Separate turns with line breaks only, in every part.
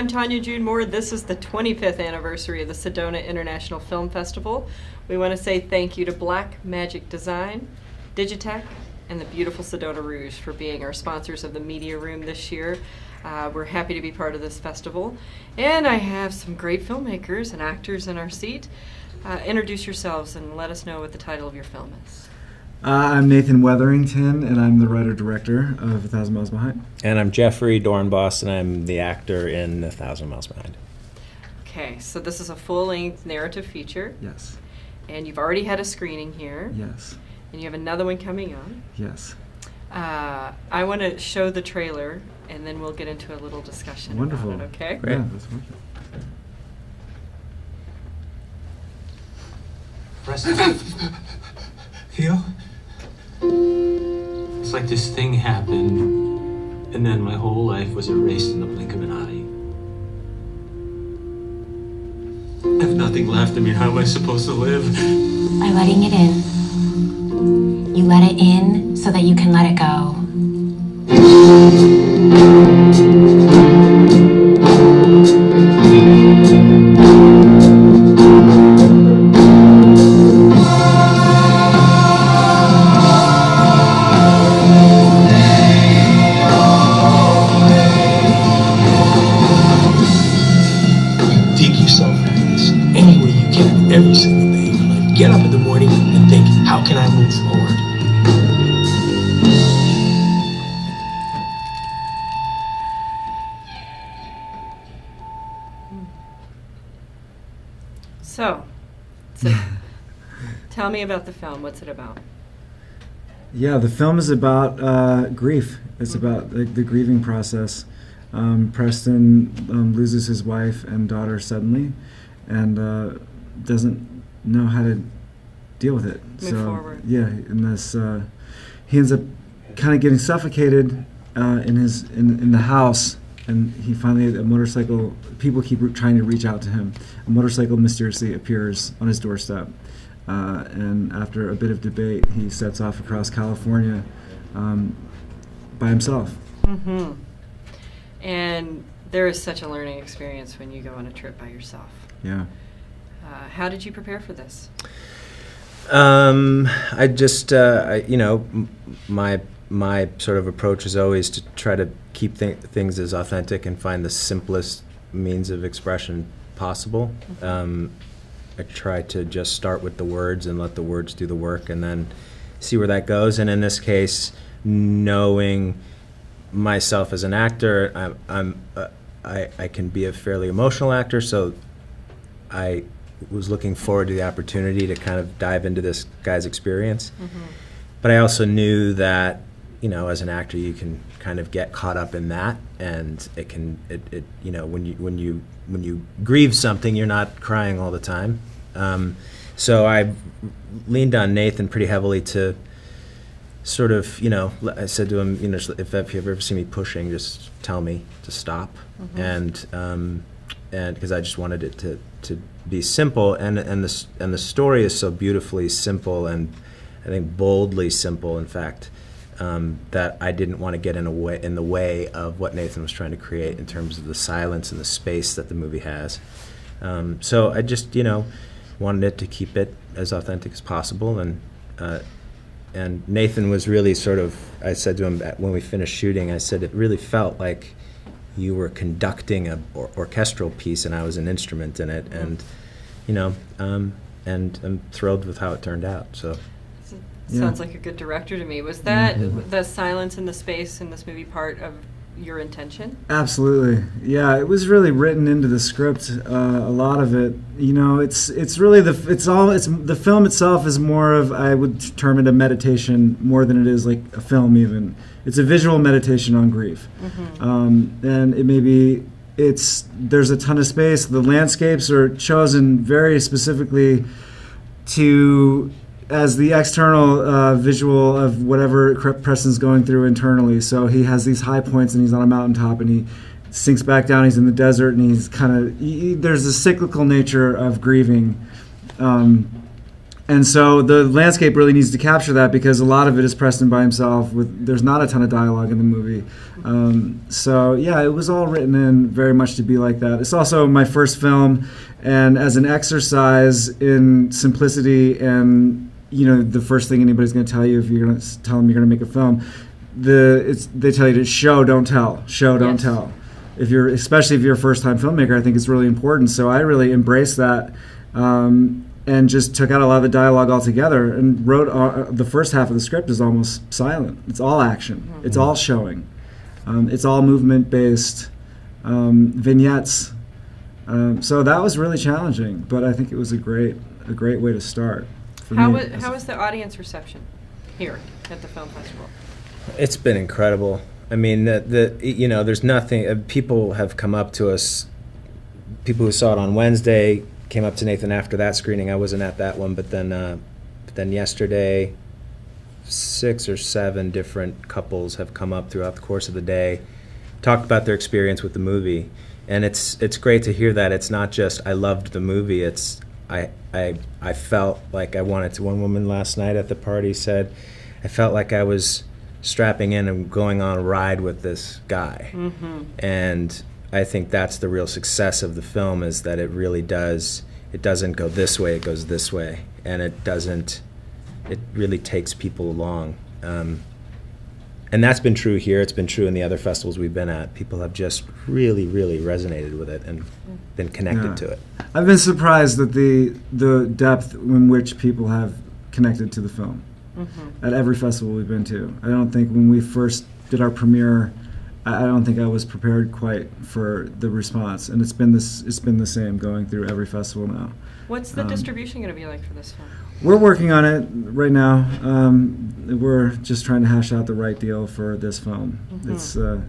I'm Tanya June Moore. This is the 25th anniversary of the Sedona International Film Festival. We want to say thank you to Black Magic Design, Digitech, and the beautiful Sedona Rouge for being our sponsors of the Media Room this year. We're happy to be part of this festival. And I have some great filmmakers and actors in our seat. Introduce yourselves and let us know what the title of your film is.
I'm Nathan Wetherington, and I'm the writer-director of 1,000 Miles Behind.
And I'm Jeffrey Dornbos, and I'm the actor in 1,000 Miles Behind.
Okay, so this is a full-length narrative feature.
Yes.
And you've already had a screening here.
Yes.
And you have another one coming on.
Yes.
I want to show the trailer, and then we'll get into a little discussion
Wonderful.
about it, okay?
Great.
Yeah, that's wonderful.
Preston? Theo? It's like this thing happened, and then my whole life was erased in the blink of an eye. I have nothing left. I mean, how am I supposed to live?
By letting it in. You let it in so that you can let it go.
Dig yourself any way you can every single day. Like, get up in the morning and think, how can I move forward?
So tell me about the film. What's it about?
Yeah, the film is about grief. It's about the grieving process. Preston loses his wife and daughter suddenly, and doesn't know how to deal with it.
Move forward.
Yeah, in this, he ends up kind of getting suffocated in the house, and he finally, a motorcycle. People keep trying to reach out to him. A motorcycle mysteriously appears on his doorstep, and after a bit of debate, he sets off across California by himself.
Mm-hmm. And there is such a learning experience when you go on a trip by yourself.
Yeah.
How did you prepare for this?
I just, my sort of approach is always to try to keep things as authentic and find the simplest means of expression possible.
Mm-hmm.
I try to just start with the words and let the words do the work, and then see where that goes. And in this case, knowing myself as an actor, I can be a fairly emotional actor, so I was looking forward to the opportunity to kind of dive into this guy's experience.
Mm-hmm.
But I also knew that, as an actor, you can kind of get caught up in that, and when you grieve something, you're not crying all the time. So I leaned on Nathan pretty heavily to sort of, I said to him, if you've ever seen me pushing, just tell me to stop. Mm-hmm. And because I just wanted it to be simple, and the story is so beautifully simple, and I think boldly simple, in fact, that I didn't want to get in the way of what Nathan was trying to create in terms of the silence and the space that the movie has. So I just, wanted it to keep it as authentic as possible, and Nathan was really sort of, I said to him when we finished shooting, I said, it really felt like you were conducting an orchestral piece and I was an instrument in it, and and I'm thrilled with how it turned out. So
Sounds like a good director to me. Was that the silence and the space in this movie part of your intention?
Absolutely. Yeah, it was really written into the script. A lot of it, it's really the film itself is more of, I would term it a meditation more than it is like a film even. It's a visual meditation on grief. Mm-hmm. And it may be, there's a ton of space. The landscapes are chosen very specifically as the external visual of whatever Preston's going through internally. So he has these high points and he's on a mountaintop and he sinks back down, he's in the desert, and he's kind of, there's a cyclical nature of grieving And so the landscape really needs to capture that because a lot of it is Preston by himself. There's not a ton of dialogue in the movie. So yeah, it was all written in very much to be like that. It's also my first film, and as an exercise in simplicity and, you know, the first thing anybody's going to tell you if you're going to tell them you're going to make a film, they tell you to show, don't tell. Show, don't tell. Especially if you're a first-time filmmaker, I think it's really important. So I really embraced that. And just took out a lot of the dialogue altogether and wrote the first half of the script is almost silent. It's all action. Mm-hmm. It's all showing. It's all movement-based vignettes. So that was really challenging, but I think it was a great way to start.
How was the audience reception here at the film festival?
It's been incredible. I mean, there's nothing. People have come up to us. People who saw it on Wednesday came up to Nathan after that screening. I wasn't at that one, but then yesterday, 6 or 7 different couples have come up throughout the course of the day, talked about their experience with the movie, and it's great to hear that. It's not just I loved the movie. It's I felt like I wanted to. One woman last night at the party said, I felt like I was strapping in and going on a ride with this guy, and I think that's the real success of the film, is that it really doesn't go this way, it goes this way, and it really takes people along. And that's been true here, it's been true in the other festivals we've been at. People have just really, really resonated with it and been connected to it.
I've been surprised at the depth in which people have connected to the film at every festival we've been to. I don't think when we first did our premiere, I don't think I was prepared quite for the response, and it's been the same going through every festival now.
What's the distribution going to be like for this film?
We're working on it right now. We're just trying to hash out the right deal for this film. That's a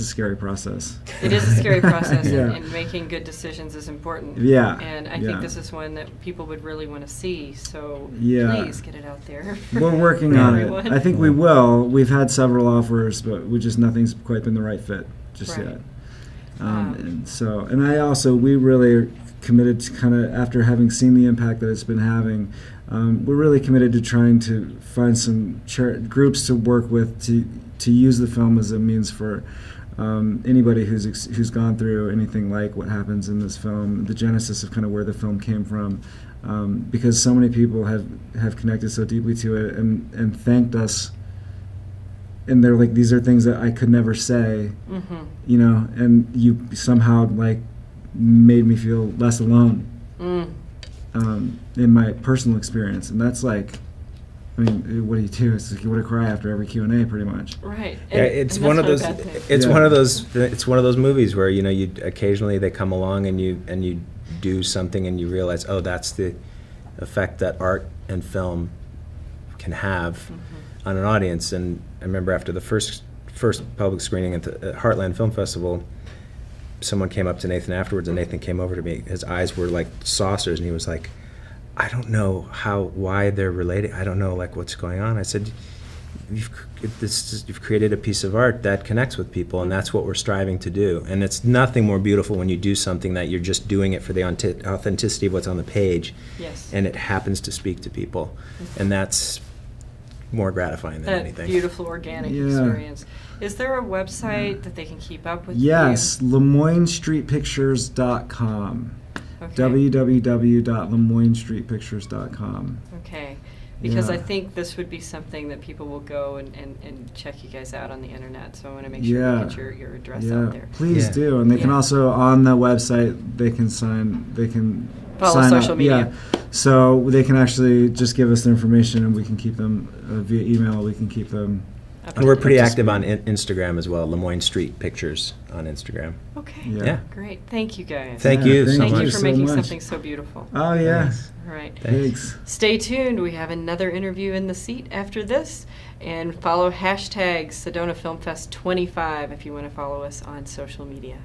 scary process.
It is a scary process,
Yeah.
and making good decisions is important.
Yeah.
And I think this is one that people would really want to see, so
Yeah.
please get it out there.
We're working on it.
everyone.
I think we will. We've had several offers, but nothing's quite been the right fit just
Right.
yet. And we really are committed to kind of, after having seen the impact that it's been having, we're really committed to trying to find some groups to work with to use the film as a means for anybody who's gone through anything like what happens in this film, the genesis of kind of where the film came from, because so many people have connected so deeply to it and thanked us, and they're like, these are things that I could never say, you know, and you somehow like made me feel less alone in my personal experience, and that's like, I mean, what do you do? It's like you want to cry after every Q&A, pretty much.
Right.
Yeah, it's one of those. It's one of those. It's one of those movies where, you know, you occasionally they come along and you do something and you realize, oh, that's the effect that art and film can have on an audience. And I remember after the first public screening at Heartland Film Festival, someone came up to Nathan afterwards, and Nathan came over to me. His eyes were like saucers, and he was like, I don't know why they're related. I don't know, like, what's going on. I said, you've created a piece of art that connects with people, and that's what we're striving to do. And it's nothing more beautiful when you do something that you're just doing it for the authenticity of what's on the page.
Yes.
And it happens to speak to people. And that's more gratifying than anything.
That beautiful organic experience. Is there a website that they can keep up with?
Yes, LeMoyneStreetPictures.com.
Okay.
www.lemoyneStreetPictures.com.
Okay. Because
Yeah.
I think this would be something that people will go and check you guys out on the internet. So I want to make sure
Yeah.
you get your address out there.
Please
Yeah.
do. And they can also, on the website, they can
Follow
sign
social
up.
media.
Yeah. So they can actually just give us the information, and we can keep them via email. We can keep them.
And we're pretty
Up to
active on
speed.
Instagram as well, Lemoyne Street Pictures on Instagram.
Okay.
Yeah.
Great. Thank you guys.
Thank
Yeah,
you so
Thank
much.
you for
so
making
much.
something so beautiful.
Oh, yeah.
Thanks.
All right.
Thanks.
Stay tuned. We have another interview in the seat after this. And follow hashtag Sedona Film Fest 25 if you want to follow us on social media.